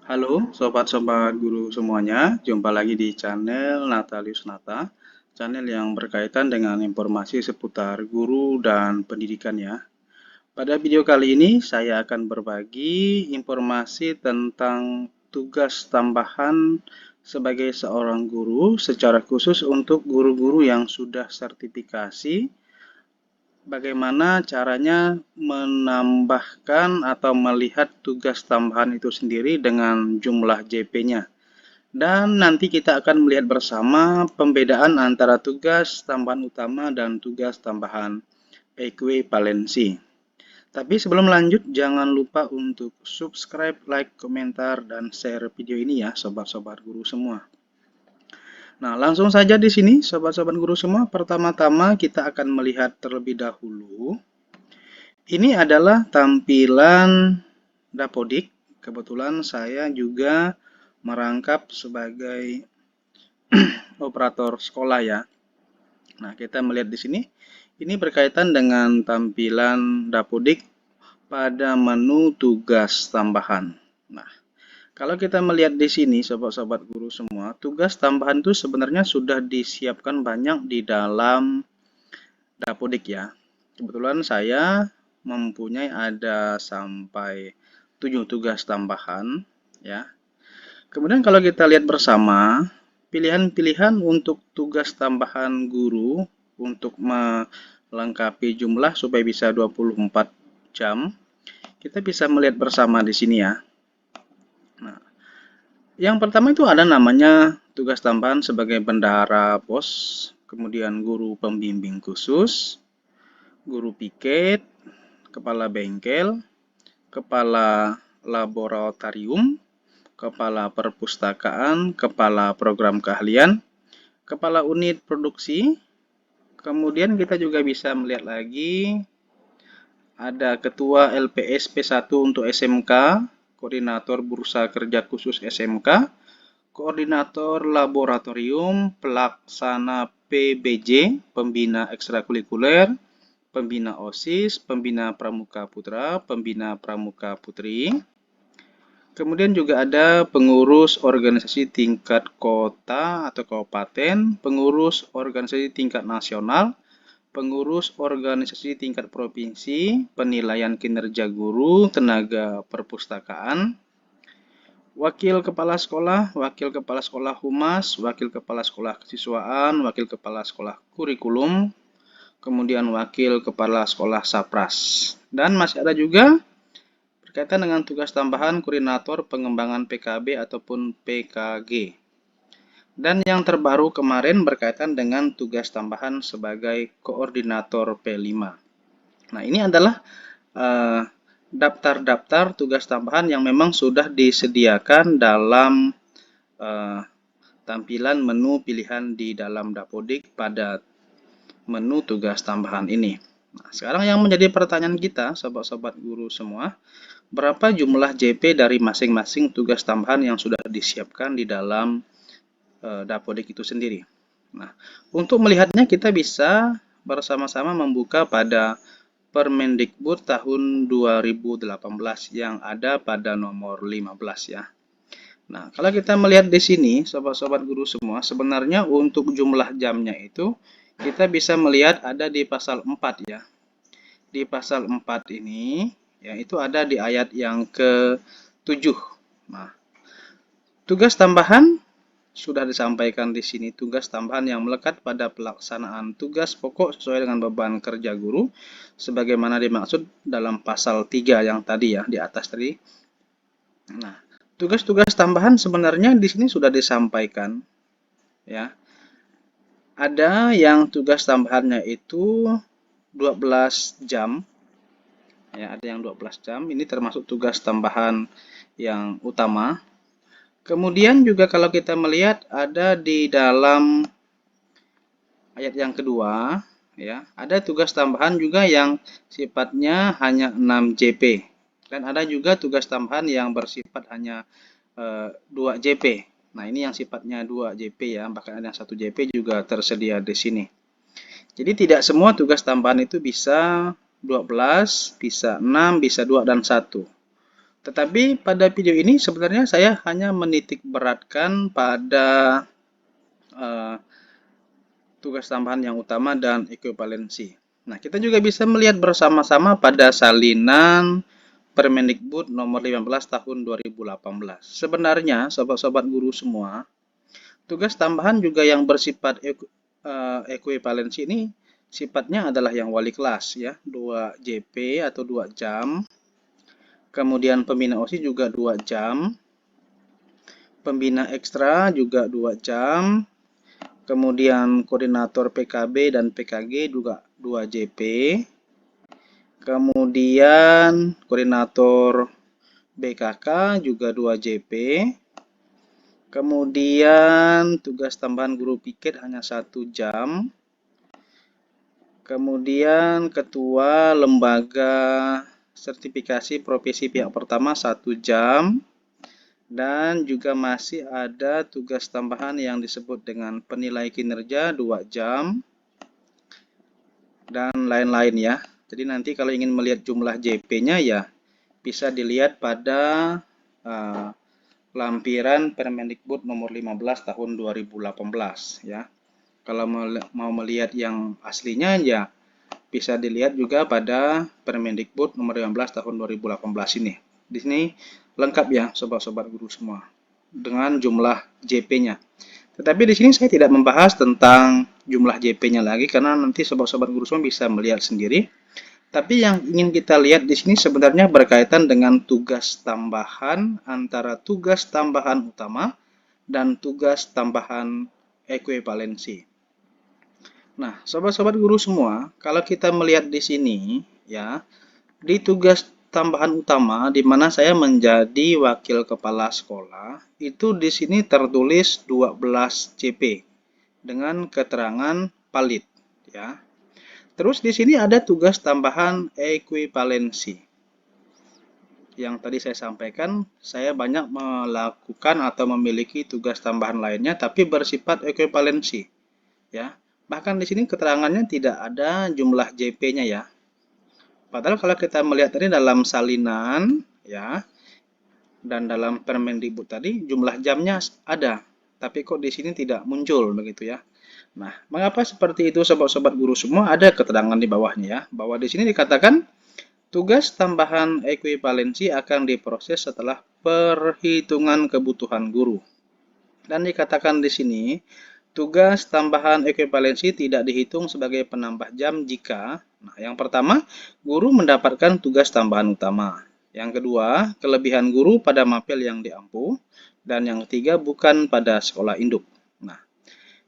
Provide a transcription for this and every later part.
Halo sobat-sobat guru semuanya, jumpa lagi di channel Natalius Nata, channel yang berkaitan dengan informasi seputar guru dan pendidikan ya. Pada video kali ini saya akan berbagi informasi tentang tugas tambahan sebagai seorang guru secara khusus untuk guru-guru yang sudah sertifikasi. Bagaimana caranya menambahkan atau melihat tugas tambahan itu sendiri dengan jumlah JP-nya. Dan nanti kita akan melihat bersama pembedaan antara tugas tambahan utama dan tugas tambahan ekuivalensi. Tapi sebelum lanjut, jangan lupa untuk subscribe, like, komentar, dan share video ini ya, sobat-sobat guru semua. Nah, langsung saja di sini, sobat-sobat guru semua. Pertama-tama kita akan melihat terlebih dahulu. Ini adalah tampilan Dapodik. Kebetulan saya juga merangkap sebagai operator sekolah ya. Nah, kita melihat di sini. Ini berkaitan dengan tampilan Dapodik pada menu tugas tambahan. Nah, kalau kita melihat di sini, sobat-sobat guru semua, tugas tambahan itu sebenarnya sudah disiapkan banyak di dalam Dapodik ya. Kebetulan saya mempunyai ada sampai 7 tugas tambahan ya. Kemudian kalau kita lihat bersama, pilihan-pilihan untuk tugas tambahan guru untuk melengkapi jumlah supaya bisa 24 jam, kita bisa melihat bersama di sini ya. Nah, yang pertama itu ada namanya tugas tambahan sebagai bendahara pos, kemudian guru pembimbing khusus, guru piket, kepala bengkel, kepala laboratorium, kepala perpustakaan, kepala program keahlian, kepala unit produksi. Kemudian kita juga bisa melihat lagi ada ketua LPS P1 untuk SMK, koordinator bursa kerja khusus SMK, koordinator laboratorium, pelaksana PBJ, pembina ekstrakurikuler, pembina OSIS, pembina pramuka putra, pembina pramuka putri. Kemudian juga ada pengurus organisasi tingkat kota atau kabupaten, pengurus organisasi tingkat nasional, pengurus organisasi tingkat provinsi, penilaian kinerja guru, tenaga perpustakaan, wakil kepala sekolah humas, wakil kepala sekolah kesiswaan, wakil kepala sekolah kurikulum, kemudian wakil kepala sekolah sapras. Dan masih ada juga berkaitan dengan tugas tambahan koordinator pengembangan PKB ataupun PKG. Dan yang terbaru kemarin berkaitan dengan tugas tambahan sebagai koordinator P5. Nah, ini adalah daftar-daftar tugas tambahan yang memang sudah disediakan dalam tampilan menu pilihan di dalam Dapodik pada menu tugas tambahan ini. Nah, sekarang yang menjadi pertanyaan kita, sobat-sobat guru semua, berapa jumlah JP dari masing-masing tugas tambahan yang sudah disiapkan di dalam Dapodik itu sendiri. Nah, untuk melihatnya kita bisa bersama-sama membuka pada Permendikbud tahun 2018 yang ada pada nomor 15 ya. Nah, kalau kita melihat di sini, sobat-sobat guru semua, sebenarnya untuk jumlah jamnya itu kita bisa melihat ada di pasal 4 ya. Di pasal 4 ini, ya itu ada di ayat yang ke-7. Nah, tugas tambahan sudah disampaikan di sini, tugas tambahan yang melekat pada pelaksanaan tugas pokok sesuai dengan beban kerja guru sebagaimana dimaksud dalam pasal 3 yang tadi ya, di atas tadi. Nah, tugas-tugas tambahan sebenarnya di sini sudah disampaikan ya. Ada yang tugas tambahannya itu 12 jam. Ya, ada yang 12 jam. Ini termasuk tugas tambahan yang utama. Kemudian juga kalau kita melihat ada di dalam ayat yang kedua, ya, ada tugas tambahan juga yang sifatnya hanya 6 JP. Dan ada juga tugas tambahan yang bersifat hanya 2 JP. Nah, ini yang sifatnya 2 JP ya, bahkan ada yang 1 JP juga tersedia di sini. Jadi tidak semua tugas tambahan itu bisa 12, bisa 6, bisa 2, dan 1. Tetapi pada video ini sebenarnya saya hanya menitik beratkan pada uh, tugas tambahan yang utama dan ekuivalensi. Nah, kita juga bisa melihat bersama-sama pada salinan Permendikbud nomor 15 tahun 2018. Sebenarnya, sobat-sobat guru semua, tugas tambahan juga yang bersifat ekuivalensi ini sifatnya adalah yang wali kelas ya, 2 JP atau 2 jam. Kemudian pembina OSIS juga 2 jam. Pembina ekstra juga 2 jam. Kemudian koordinator PKB dan PKG juga 2 JP. Kemudian koordinator BKK juga 2 JP. Kemudian tugas tambahan guru piket hanya 1 jam. Kemudian ketua lembaga sertifikasi profesi pihak pertama 1 jam. Dan juga masih ada tugas tambahan yang disebut dengan penilai kinerja 2 jam. Dan lain-lain ya. Jadi nanti kalau ingin melihat jumlah JP-nya ya bisa dilihat pada lampiran Permendikbud nomor 15 tahun 2018 ya. Kalau mau melihat yang aslinya ya bisa dilihat juga pada Permendikbud nomor 15 tahun 2018 ini. Di sini lengkap ya sobat-sobat guru semua dengan jumlah JP-nya. Tetapi di sini saya tidak membahas tentang jumlah JP-nya lagi karena nanti sobat-sobat guru semua bisa melihat sendiri. Tapi yang ingin kita lihat di sini sebenarnya berkaitan dengan tugas tambahan antara tugas tambahan utama dan tugas tambahan ekuivalensi. Nah, sobat-sobat guru semua, kalau kita melihat di sini ya, di tugas tambahan utama di mana saya menjadi wakil kepala sekolah, itu di sini tertulis 12 CP dengan keterangan valid ya. Terus di sini ada tugas tambahan ekuivalensi. Yang tadi saya sampaikan, saya banyak melakukan atau memiliki tugas tambahan lainnya tapi bersifat ekuivalensi. Ya. Bahkan di sini keterangannya tidak ada jumlah JP-nya ya. Padahal kalau kita melihat tadi dalam salinan ya dan dalam Permendikbud tadi jumlah jamnya ada, tapi kok di sini tidak muncul begitu ya. Nah, mengapa seperti itu sobat-sobat guru semua? Ada keterangan di bawahnya ya, bahwa di sini dikatakan tugas tambahan ekuivalensi akan diproses setelah perhitungan kebutuhan guru. Dan dikatakan di sini, tugas tambahan ekuivalensi tidak dihitung sebagai penambah jam jika, nah yang pertama, guru mendapatkan tugas tambahan utama. Yang kedua, kelebihan guru pada mapel yang diampu. Dan yang ketiga, bukan pada sekolah induk. Nah,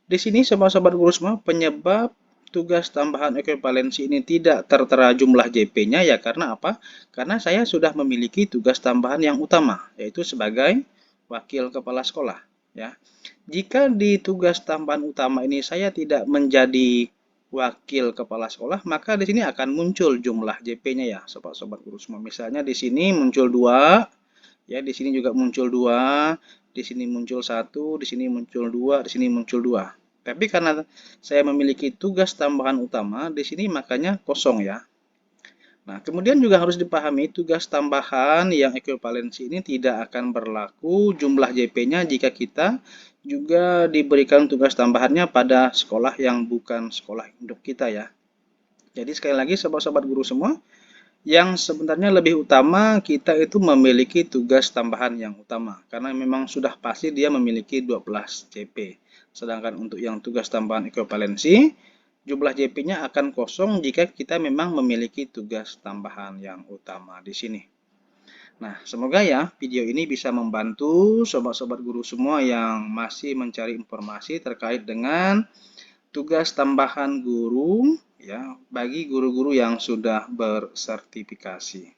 di sini sobat-sobat guru semua, penyebab tugas tambahan ekuivalensi ini tidak tertera jumlah JP-nya ya karena apa? Karena saya sudah memiliki tugas tambahan yang utama, yaitu sebagai wakil kepala sekolah. Ya, jika di tugas tambahan utama ini saya tidak menjadi wakil kepala sekolah, maka di sini akan muncul jumlah JP-nya ya, sobat-sobat guru semua. Misalnya di sini muncul 2, ya di sini juga muncul 2, di sini muncul 1, di sini muncul 2, di sini muncul 2. Tapi karena saya memiliki tugas tambahan utama, di sini makanya kosong ya. Nah, kemudian juga harus dipahami tugas tambahan yang ekuivalensi ini tidak akan berlaku jumlah JP-nya jika kita juga diberikan tugas tambahannya pada sekolah yang bukan sekolah induk kita ya. Jadi sekali lagi sobat-sobat guru semua, yang sebenarnya lebih utama kita itu memiliki tugas tambahan yang utama karena memang sudah pasti dia memiliki 12 JP. Sedangkan untuk yang tugas tambahan ekuivalensi, jumlah JP-nya akan kosong jika kita memang memiliki tugas tambahan yang utama di sini. Nah, semoga ya video ini bisa membantu sobat-sobat guru semua yang masih mencari informasi terkait dengan tugas tambahan guru ya bagi guru-guru yang sudah bersertifikasi.